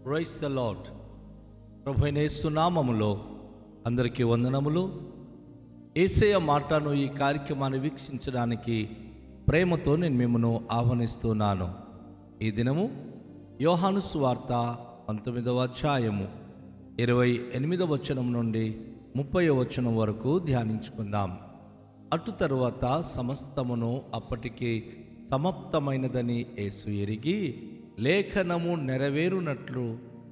Praise the lord. ప్రభువైన యేసు నామములో అందరికీ వందనములు. యేసయ్య మాటను ఈ కార్యక్రమాన్ని వీక్షించడానికి ప్రేమతో నేను మిమ్మల్ని ఆహ్వానిస్తున్నాను. ఈ దినము యోహాను సువార్త 19వ అధ్యాయము 28వ వచనం నుండి 30వ వచనం వరకు ధ్యానించుకుందాం. అటు తరువాత సమస్తమును అప్పటికి సమాప్తమైనదని యేసు ఎరిగి, లేఖనము నెరవేరునట్లు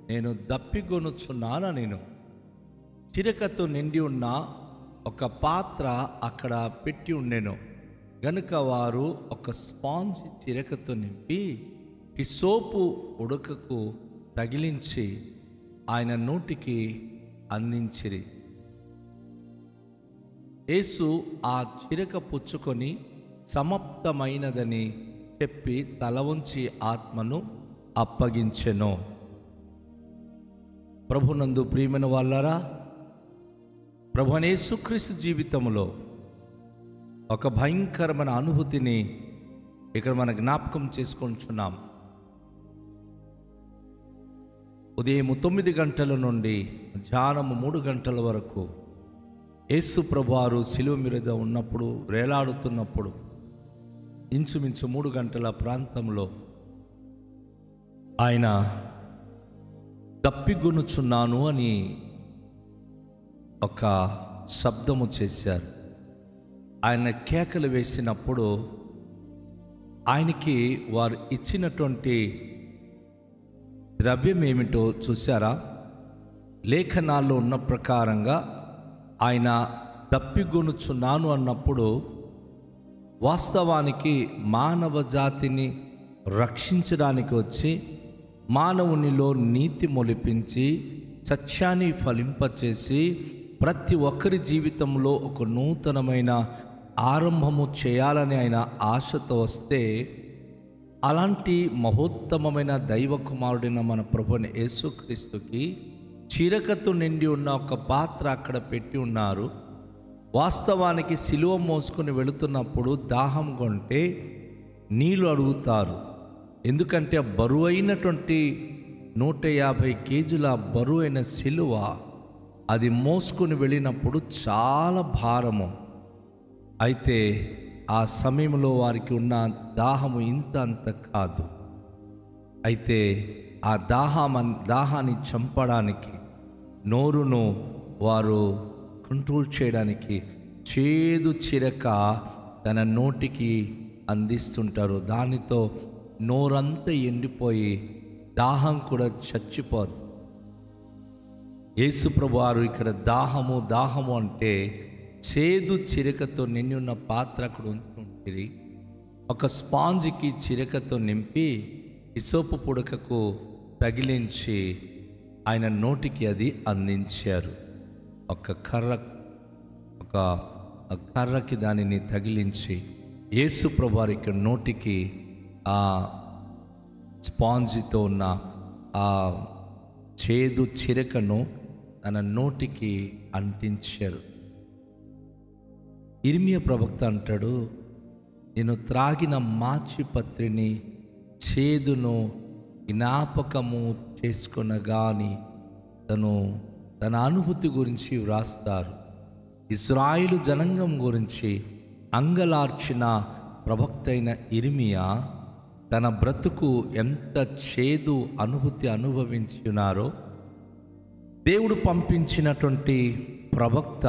నేను దప్పిగొనుచున్నాను. నేను చిరకతో నిండి ఉన్న ఒక పాత్ర అక్కడ పెట్టి ఉండెను గనుక వారు ఒక స్పాంజ్ చిరకతో నింపి హిస్సోపు ఉడకకు తగిలించి ఆయన నోటికి అందించిరి. యేసు ఆ చిరక పుచ్చుకొని సమాప్తమైనదని చెప్పి తల వంచి ఆత్మను అప్పగించెను. ప్రభునందు ప్రియమైన వాళ్ళారా, ప్రభువైన యేసుక్రీస్తు జీవితంలో ఒక భయంకరమైన అనుభూతిని ఇక్కడ మన జ్ఞాపకం చేసుకుంటున్నాం. ఉదయం 9 గంటల నుండి మధ్యాహ్నం 3 గంటల వరకు యేసు ప్రభువారు శిలువ మీద ఉన్నప్పుడు, వేలాడుతున్నప్పుడు ఇంచుమించు 3 గంటల ప్రాంతంలో ఆయన దప్పిగొనుచున్నాను అని ఒక శబ్దము చేశారు. ఆయన కేకలు వేసినప్పుడు ఆయనకి వారు ఇచ్చినటువంటి ద్రవ్యం ఏమిటో చూసారా? లేఖనాల్లో ఉన్న ప్రకారంగా ఆయన దప్పిగొనుచున్నాను అన్నప్పుడు వాస్తవానికి మానవ జాతిని రక్షించడానికి వచ్చి మానవునిలో నీతి మొలిపించి సత్యాన్ని ఫలింపచేసి ప్రతి ఒక్కరి జీవితంలో ఒక నూతనమైన ఆరంభము చేయాలని ఆయన ఆశతో వస్తే, అలాంటి మహోత్తమమైన దైవ కుమారుడైన మన ప్రభువైన యేసుక్రీస్తుకి చిరకతో నిండి ఉన్న ఒక పాత్ర అక్కడ పెట్టి ఉన్నారు. వాస్తవానికి సిలువ మోసుకొని వెళుతున్నప్పుడు దాహం కొంటే నీళ్ళు అడుగుతారు. ఎందుకంటే బరువైనటువంటి 150 కేజీల బరువైన సిలువ అది మోసుకొని వెళ్ళినప్పుడు చాలా భారము. అయితే ఆ సమయంలో వారికి ఉన్న దాహము ఇంత అంత కాదు. అయితే ఆ దాహాన్ని చంపడానికి, నోరును వారు కంట్రోల్ చేయడానికి చేదు చిరక తన నోటికి అందిస్తుంటారు. దానితో నోరంతా ఎండిపోయి దాహం కూడా చచ్చిపోదు. యేసుప్రభు వారు ఇక్కడ దాహము అంటే చేదు చిరకతో నిండి ఉన్న పాత్ర అక్కడ ఉంచుకుంటుంది. ఒక స్పాంజ్కి చిరకతో నింపి హిస్సోపు పుడకకు తగిలించి ఆయన నోటికి అది అందించారు. ఒక కర్రకి దానిని తగిలించి యేసు ప్రభువారి ఇక్కడ నోటికి ఆ స్పాంజితో ఉన్న ఆ చేదు చిరకను తన నోటికి అంటించారు. ఇర్మియా ప్రవక్త అంటాడు, నేను త్రాగిన మాచిపత్రిని చేదును జ్ఞాపకము చేసుకొనగాని తన అనుభూతి గురించి వ్రాస్తారు. ఇశ్రాయేలు జనాంగం గురించి అంగలార్చిన ప్రవక్త అయిన ఇర్మియా తన బ్రతుకు ఎంత చేదు అనుభూతి అనుభవించి ఉన్నారో, దేవుడు పంపించినటువంటి ప్రవక్త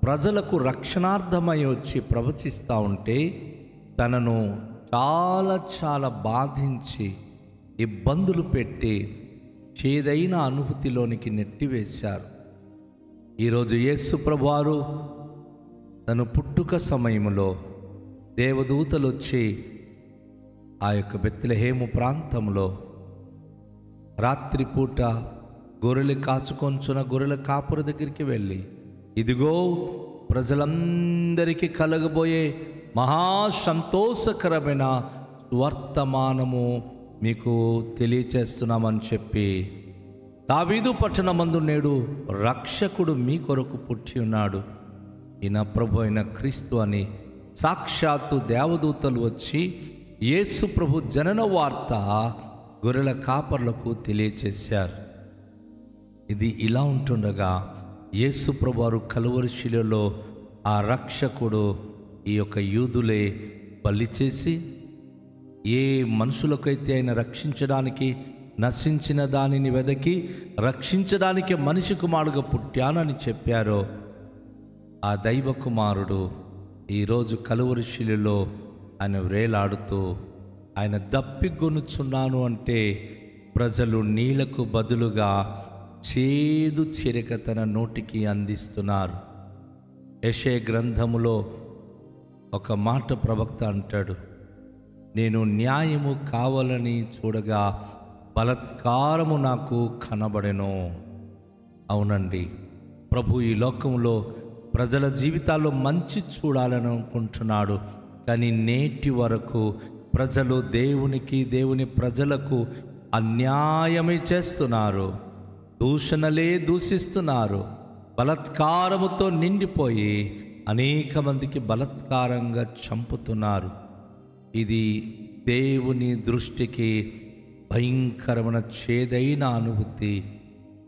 ప్రజలకు రక్షణార్థమై వచ్చి ప్రవచిస్తూ ఉంటే తనను చాలా బాధించి ఇబ్బందులు పెట్టి చేదైన అనుభూతిలోనికి నెట్టివేశారు. ఈరోజు యేసు ప్రభువారు తన పుట్టుక సమయంలో దేవదూతలు వచ్చి ఆ యొక్క బెత్లెహేము ప్రాంతంలో రాత్రిపూట గొర్రెలు కాచుకొంచున్న గొర్రెల కాపుర దగ్గరికి వెళ్ళి, ఇదిగో ప్రజలందరికీ కలగబోయే మహా సంతోషకరమైన వర్తమానము మీకు తెలియచేస్తున్నామని చెప్పి, దావీదు పట్టణమందు నేడు రక్షకుడు మీ కొరకు పుట్టి ఉన్నాడు, ఈయన ప్రభు అయిన క్రీస్తు అని సాక్షాత్తు దేవదూతలు వచ్చి యేసు ప్రభు జనన వార్త గొర్రెల కాపర్లకు తెలియచేశారు. ఇది ఇలా ఉంటుండగా యేసు ప్రభువారు కలువరి శిలువలో ఆ రక్షకుడు ఈ యొక్క యూదులే బలి చేసి, ఏ మనుషులకైతే ఆయన రక్షించడానికి నశించిన దానిని వెదకి రక్షించడానికి మనిషి కుమారుడుగా పుట్టానని చెప్పారో ఆ దైవ కుమారుడు ఈరోజు కలువరి శిలువలో ఆయన వ్రేలాడుతూ ఆయన దప్పిగొనుచున్నాను అంటే ప్రజలు నీళ్లకు బదులుగా చేదు చిరక తన నోటికి అందిస్తున్నారు. యెషయా గ్రంథములో ఒక మాట ప్రవక్త అంటాడు, నేను న్యాయము కావాలని చూడగా బలాత్కారము నాకు కనబడెను. అవునండి, ప్రభు ఈ లోకంలో ప్రజల జీవితాల్లో మంచి చూడాలని అనుకుంటున్నాడు. కానీ నేటి వరకు ప్రజలు దేవుని ప్రజలకు అన్యాయమే చేస్తున్నారు, దూషణలే దూషిస్తున్నారు, బలాత్కారముతో నిండిపోయి అనేక మందికి బలాత్కారంగా చంపుతున్నారు. ఇది దేవుని దృష్టికి భయంకరమైన చేదైన అనుభూతి.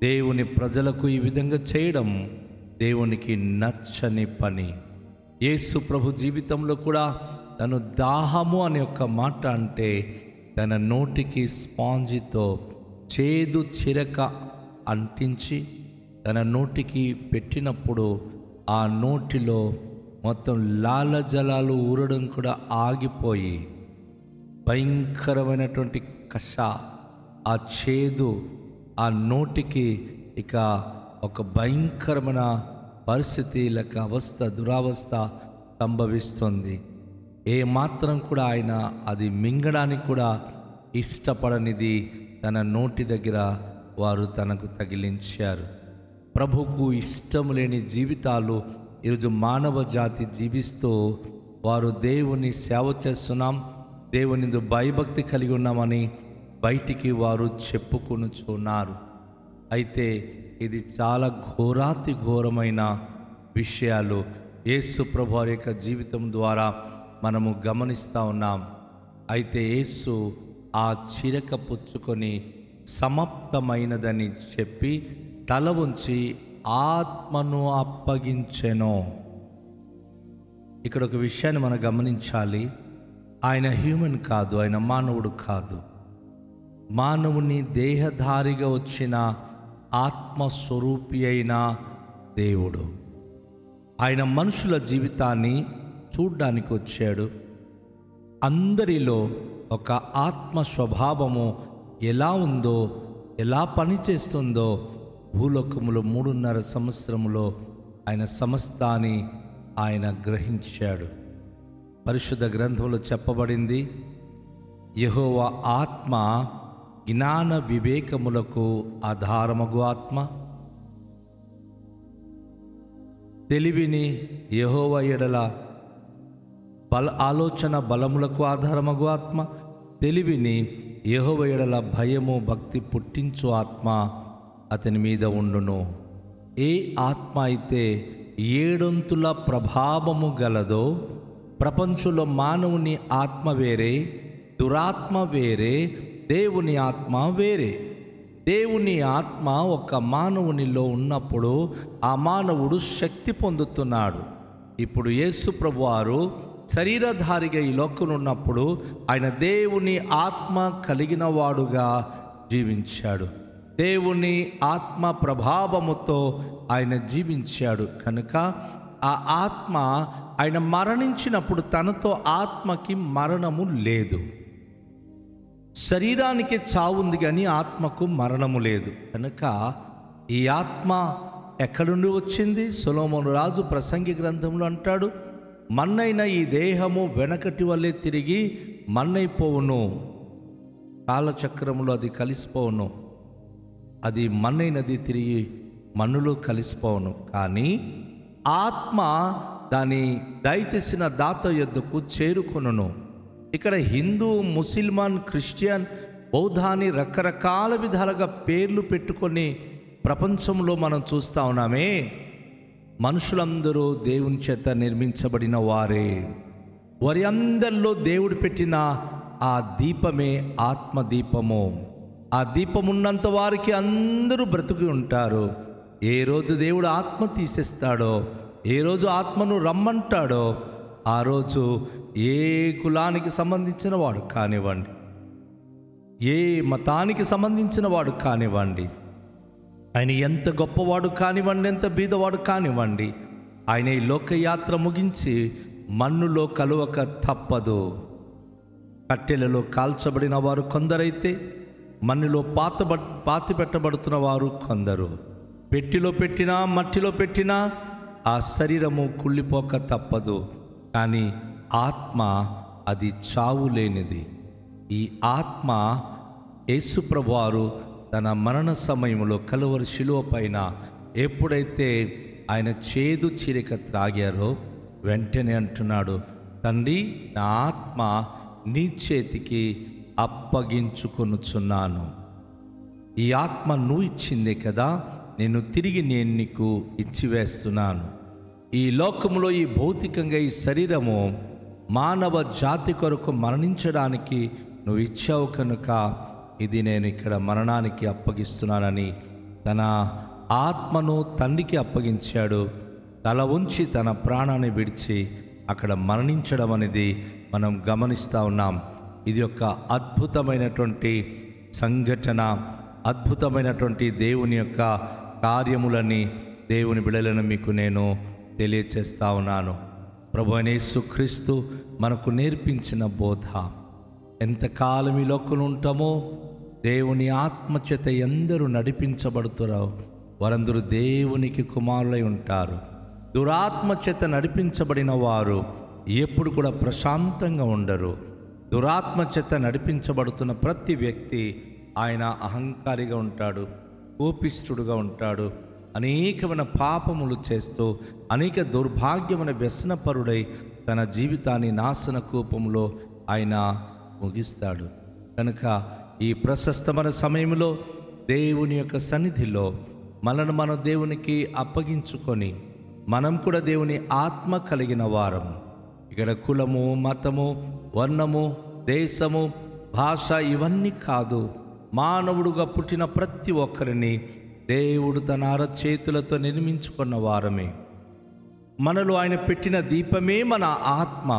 దేవుని ప్రజలకు ఈ విధంగా చేయడం దేవునికి నచ్చని పని. యేసు ప్రభు జీవితంలో కూడా తను దాహము అనే ఒక మాట అంటే తన నోటికి స్పాంజితో చేదు చిరక అంటించి తన నోటికి పెట్టినప్పుడు ఆ నోటిలో మొత్తం లాలజలాలు ఊరడం కూడా ఆగిపోయి భయంకరమైనటువంటి కష, ఆ చేదు ఆ నోటికి ఇక ఒక భయంకరమైన పరిస్థితి లేక అవస్థ, దురావస్థ సంభవిస్తుంది. ఏ మాత్రం కూడా ఆయన అది మింగడానికి కూడా ఇష్టపడనిది తన నోటి దగ్గర వారు తనకు తగిలించారు. ప్రభువుకు ఇష్టం లేని జీవితాలు ఈరోజు మానవ జాతి జీవిస్తూ వారు దేవుని సేవ చేస్తున్నాం, దేవుని భయభక్తి కలిగి ఉన్నామని బయటికి వారు చెప్పుకొనుచున్నారు. అయితే ఇది చాలా ఘోరాతి ఘోరమైన విషయాలు యేసు ప్రభు వారి యొక్క జీవితం ద్వారా మనము గమనిస్తూ ఉన్నాం. అయితే యేసు ఆ చిరక పుచ్చుకొని సమాప్తమైనదని చెప్పి తల ఉంచి ఆత్మను అప్పగించెను. ఇక్కడ ఒక విషయాన్ని మనం గమనించాలి. ఆయన హ్యూమన్ కాదు, ఆయన మానవుడు కాదు. మానవుని దేహధారిగా వచ్చిన ఆత్మస్వరూపి అయిన దేవుడు. ఆయన మనుషుల జీవితాన్ని చూడ్డానికి వచ్చాడు. అందరిలో ఒక ఆత్మ స్వభావము ఎలా ఉందో, ఎలా పనిచేస్తుందో భూలోకములో 3.5 సంవత్సరములో ఆయన సమస్తాన్ని ఆయన గ్రహించాడు. పరిశుద్ధ గ్రంథంలో చెప్పబడింది, యెహోవా ఆత్మ జ్ఞాన వివేకములకు ఆధారమగు ఆత్మ, తెలివిని యెహోవా ఎడల ఆలోచన బలములకు ఆధారమగు ఆత్మ, తెలివిని యెహోవా ఎడల భయము భక్తి పుట్టించు ఆత్మ అతని మీద ఉండును. ఏ ఆత్మ అయితే 7 ప్రభావము గలదో, ప్రపంచంలో మానవుని ఆత్మ వేరే, దురాత్మ వేరే, దేవుని ఆత్మ వేరే. దేవుని ఆత్మ ఒక మానవునిలో ఉన్నప్పుడు ఆ మానవుడు శక్తి పొందుతున్నాడు. ఇప్పుడు యేసు ప్రభువారు శరీరధారిగా ఈ లోకంలో ఉన్నప్పుడు ఆయన దేవుని ఆత్మ కలిగిన వాడుగా జీవించాడు. దేవుని ఆత్మ ప్రభావముతో ఆయన జీవించాడు. కనుక ఆ ఆత్మ ఆయన మరణించినప్పుడు తనతో ఆత్మకి మరణము లేదు. శరీరానికి చావు ఉంది కానీ ఆత్మకు మరణము లేదు. కనుక ఈ ఆత్మ ఎక్కడి నుండి వచ్చింది? సొలొమోను రాజు ప్రసంగి గ్రంథంలో అంటాడు, మన్నైన ఈ దేహము వెనకటి వల్లే తిరిగి మన్నైపోవును, కాలచక్రములో అది కలిసిపోవును, అది మన్నైనది తిరిగి మన్నులో కలిసిపోవును. కానీ ఆత్మ దాని దయచేసిన దాత యొద్దకు చేరుకొనును. ఇక్కడ హిందూ, ముస్లిమాన్, క్రిస్టియన్, బౌద్ధాన్ని రకరకాల విధాలుగా పేర్లు పెట్టుకొని ప్రపంచంలో మనం చూస్తూ ఉన్నామే. మనుషులందరూ దేవుని చేత నిర్మించబడిన వారే. వారి అందరిలో దేవుడు పెట్టిన ఆ దీపమే ఆత్మదీపము. ఆ దీపం ఉన్నంత వారికి అందరూ బ్రతికి ఉంటారు. ఏ రోజు దేవుడు ఆత్మ తీసేస్తాడో, ఏ రోజు ఆత్మను రమ్మంటాడో, ఆ రోజు ఏ కులానికి సంబంధించిన వాడు కానివ్వండి, ఏ మతానికి సంబంధించిన వాడు కానివ్వండి, ఆయన ఎంత గొప్పవాడు కానివ్వండి, ఎంత బీదవాడు కానివ్వండి, ఆయన ఈ లోకయాత్ర ముగించి మన్నులో కలువక తప్పదు. కట్టెలలో కాల్చబడిన వారు కొందరైతే మన్నులో పాతి పెట్టబడుతున్న వారు కొందరు. పెట్టిలో పెట్టినా మట్టిలో పెట్టినా ఆ శరీరము కుళ్ళిపోక తప్పదు. కానీ ఆత్మ అది చావు లేనిది. ఈ ఆత్మ యేసుప్రభువారు తన మరణ సమయంలో కలువరి శిలువ పైన ఎప్పుడైతే ఆయన చేదు చీరిక త్రాగారో వెంటనే అంటున్నాడు, తండ్రి, నా ఆత్మ నీ చేతికి అప్పగించుకొనుచున్నాను. ఈ ఆత్మ నువ్వు ఇచ్చిందే కదా, నేను తిరిగి నీకు ఇచ్చివేస్తున్నాను. ఈ లోకములో ఈ భౌతికంగా ఈ శరీరము మానవ జాతి కొరకు మరణించడానికి నువ్వు ఇచ్చావు కనుక ఇది నేను ఇక్కడ మరణానికి అప్పగిస్తున్నానని తన ఆత్మను తండ్రికి అప్పగించాడు. తల ఉంచి తన ప్రాణాన్ని విడిచి అక్కడ మరణించడం అనేది మనం గమనిస్తూ ఉన్నాం. ఇది ఒక అద్భుతమైనటువంటి సంఘటన, అద్భుతమైనటువంటి దేవుని యొక్క కార్యములని, దేవుని బిడలను మీకు నేను తెలియచేస్తా ఉన్నాను. ప్రభువైన యేసుక్రీస్తు మనకు నేర్పించిన బోధ, ఎంతకాలం ఈ లోకంలో ఉంటామో దేవుని ఆత్మచేత ఎందరూ నడిపించబడుతారో వారందరూ దేవునికి కుమారులై ఉంటారు. దురాత్మచేత నడిపించబడిన వారు ఎప్పుడు కూడా ప్రశాంతంగా ఉండరు. దురాత్మచేత నడిపించబడుతున్న ప్రతి వ్యక్తి ఆయన అహంకారిగా ఉంటాడు, కోపిష్ఠుడుగా ఉంటాడు, అనేకమైన పాపములు చేస్తూ అనేక దుర్భాగ్యమైన వ్యసనపరుడై తన జీవితాన్ని నాశన కూపంలో ఆయన ముగిస్తాడు. కనుక ఈ ప్రశస్తమైన సమయంలో దేవుని యొక్క సన్నిధిలో మనను మనం దేవునికి అప్పగించుకొని మనం కూడా దేవుని ఆత్మ కలిగిన వారము. ఇక్కడ కులము, మతము, వర్ణము, దేశము, భాష ఇవన్నీ కాదు. మానవుడుగా పుట్టిన ప్రతి ఒక్కరిని దేవుడు తన అరచేతులతో నిర్మించుకున్న వారమే. మనలో ఆయన పెట్టిన దీపమే మన ఆత్మ.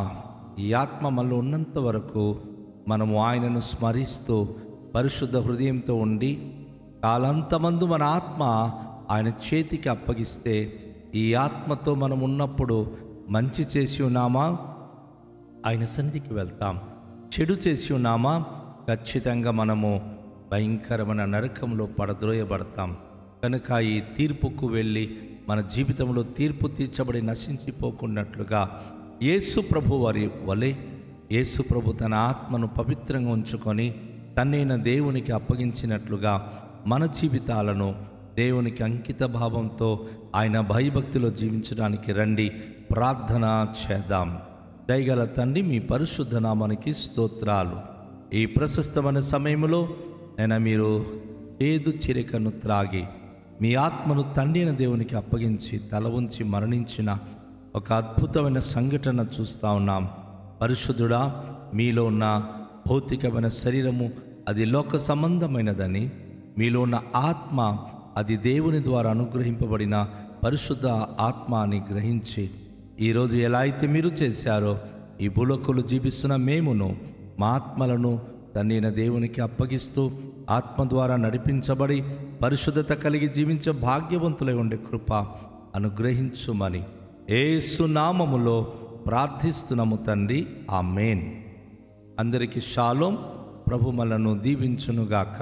ఈ ఆత్మ మనలో ఉన్నంత వరకు మనము ఆయనను స్మరిస్తూ పరిశుద్ధ హృదయంతో ఉండి కాలంతమందు మన ఆత్మ ఆయన చేతికి అప్పగిస్తే ఈ ఆత్మతో మనం ఉన్నప్పుడు మంచి చేసి ఉన్నామా ఆయన సన్నిధికి వెళ్తాం, చెడు చేసి ఉన్నామా ఖచ్చితంగా మనము భయంకరమైన నరకంలో పడద్రోయబడతాం. కనుక ఈ తీర్పుకు వెళ్ళి మన జీవితంలో తీర్పు తీర్చబడి నశించిపోకున్నట్లుగా యేసు ప్రభు వారి వలె యేసు ప్రభు తన ఆత్మను పవిత్రంగా ఉంచుకొని తన్నైన దేవునికి అప్పగించినట్లుగా మన జీవితాలను దేవునికి అంకిత భావంతో ఆయన భయభక్తిలో జీవించడానికి రండి, ప్రార్థన చేద్దాం. దయగల తండ్రి, మీ పరిశుద్ధ నామానికి స్తోత్రాలు. ఈ ప్రశస్తమైన సమయంలో మీరు చేదు చిరికను త్రాగి మీ ఆత్మను తండ్రి అయిన దేవునికి అప్పగించి తల ఉంచి మరణించిన ఒక అద్భుతమైన సంఘటన చూస్తూ ఉన్నాం. పరిశుద్ధుడా, మీలో ఉన్న భౌతికమైన శరీరము అది లోక సంబంధమైనదని, మీలో ఉన్న ఆత్మ అది దేవుని ద్వారా అనుగ్రహింపబడిన పరిశుద్ధ ఆత్మ అని గ్రహించి ఈరోజు ఎలా అయితే మీరు చేశారో ఈ భూలోకంలో జీవిస్తున్న మేమును మా ఆత్మలను తండ్రి దేవునికి అప్పగిస్తూ ఆత్మ ద్వారా నడిపించబడి పరిశుద్ధత కలిగి జీవించే భాగ్యవంతులై ఉండే కృప అనుగ్రహించుమని యేసు నామములో ప్రార్థిస్తున్నాము తండ్రి, ఆమేన్. అందరికీ షాలోం. ప్రభు మనలను దీవించునుగాక.